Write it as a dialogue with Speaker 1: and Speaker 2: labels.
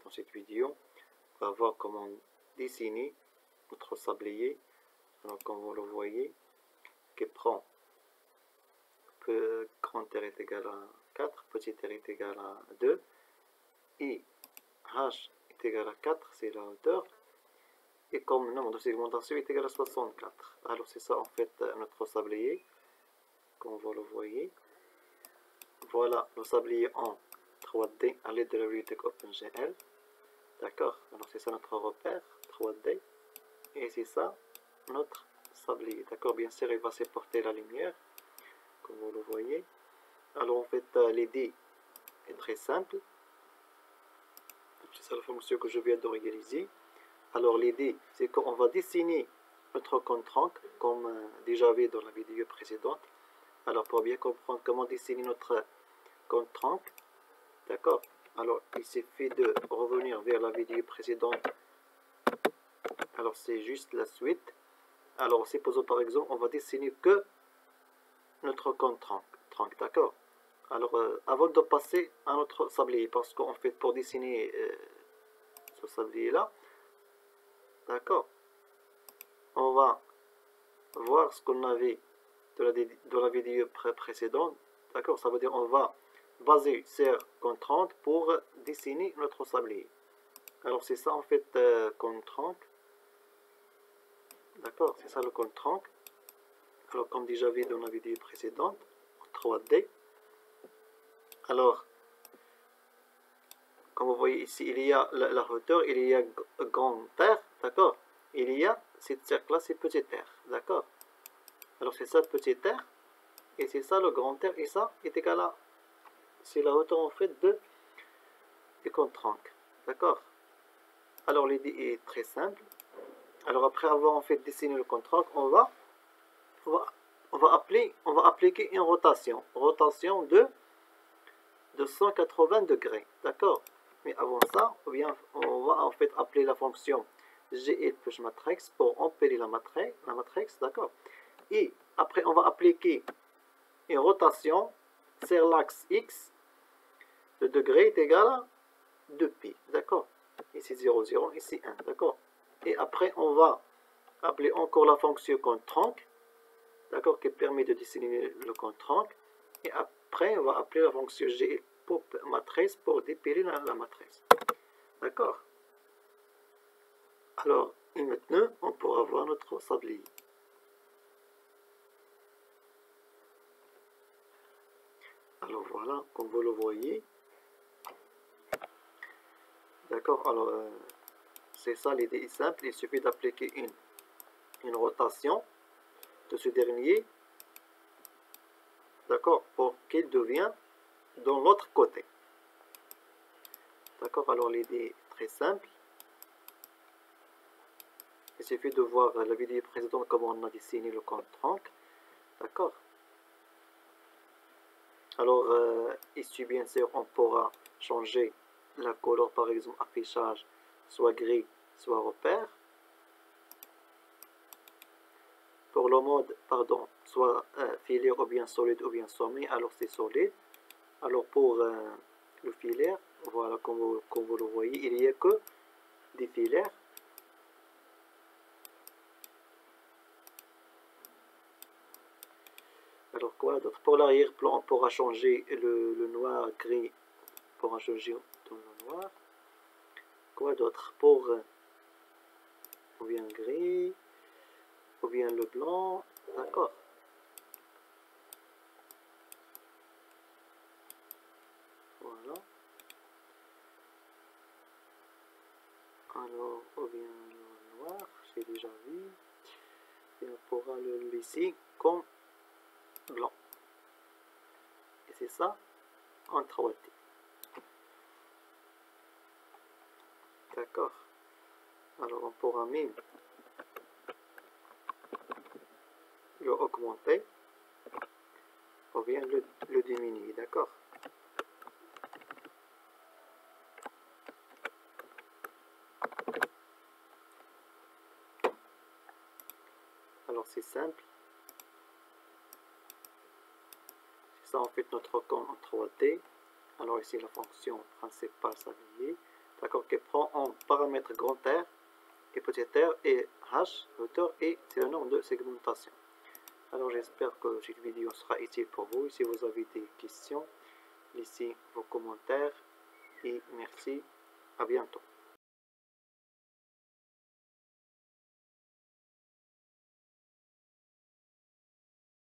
Speaker 1: dans cette vidéo, on va voir comment dessiner notre sablier. Alors comme vous le voyez, qui prend grand R est égal à 4, petit r est égal à 2, et h est égal à 4, c'est la hauteur, et comme nombre de segmentation est égal à 64. Alors c'est ça en fait notre sablier, comme vous le voyez. Voilà le sablier en 3D à l'aide de la bibliothèque OpenGL. D'accord, alors c'est ça notre repère 3D, et c'est ça notre sablier. D'accord, bien sûr il va supporter la lumière, comme vous le voyez. Alors en fait l'idée est très simple. C'est ça la fonction que je viens de réaliser. Alors l'idée c'est qu'on va dessiner notre compte-rendu comme déjà vu dans la vidéo précédente. Alors pour bien comprendre comment dessiner notre compte-rendu, d'accord, alors il suffit de revenir vers la vidéo précédente. Alors c'est juste la suite. Alors supposons par exemple on va dessiner que notre compte-rendu, d'accord. Alors avant de passer à notre sablier, parce qu'en fait pour dessiner ce sablier là, d'accord, on va voir ce qu'on avait de la vidéo précédente, d'accord. Ça veut dire on va baser sur compte-rendu pour dessiner notre sablier. Alors c'est ça en fait compte-rendu, d'accord, c'est ça le compte-rendu. Alors comme déjà vu dans la vidéo précédente en 3D. Alors comme vous voyez ici, il y a la hauteur, il y a grand R, d'accord. Il y a cette cercle là, c'est petit r, d'accord. Alors c'est ça petit r, et c'est ça le grand R, et ça est égal à, c'est la hauteur en fait du compte-rendu, d'accord. Alors l'idée est très simple. Alors après avoir en fait dessiné le compte-rendu, on va appliquer une rotation de 180 degrés, d'accord. Mais avant ça, on va en fait appeler la fonction GL plus matrix pour empiler la matrix, d'accord. Et après, on va appliquer une rotation sur l'axe X. Le degré est égal à 2π, d'accord. Ici 0, 0, ici 1, d'accord. Et après, on va appeler encore la fonction compte-rendu, d'accord, qui permet de dessiner le compte-rendu. Et après, on va appeler la fonction GL matrice pour dépiler la matrice, d'accord. Alors et maintenant on pourra voir notre sablier. Alors voilà, comme vous le voyez, d'accord. Alors c'est ça, l'idée est simple, il suffit d'appliquer une rotation de ce dernier, d'accord, pour qu'il devienne dans l'autre côté, d'accord. Alors l'idée est très simple. Il suffit de voir la vidéo précédente comment on a dessiné le compte-rendu, d'accord. Alors ici bien sûr on pourra changer la couleur, par exemple affichage, soit gris soit repère. Pour le mode, pardon, soit filaire ou bien solide ou bien sommet, alors c'est solide. Alors pour le filaire, voilà, comme vous le voyez, il n'y a que des filaires. Alors quoi d'autre? Pour l'arrière-plan, on pourra changer le noir, gris, on pourra changer dans le noir. Quoi d'autre? Pour ou bien gris, ou bien le blanc, d'accord. Voilà. Alors, ou bien le noir, j'ai déjà vu. Et on pourra le laisser comme blanc. Et c'est ça en 3D. D'accord. Alors on pourra même le augmenter ou bien le diminuer, d'accord. Alors c'est simple. C'est ça en fait notre compte en 3D. Alors ici la fonction principale sablier. d'accord, qui prend en paramètre grand R et petit r et h, hauteur, et c'est la norme de segmentation. Alors j'espère que cette vidéo sera utile pour vous. Si vous avez des questions, laissez vos commentaires et merci, à bientôt.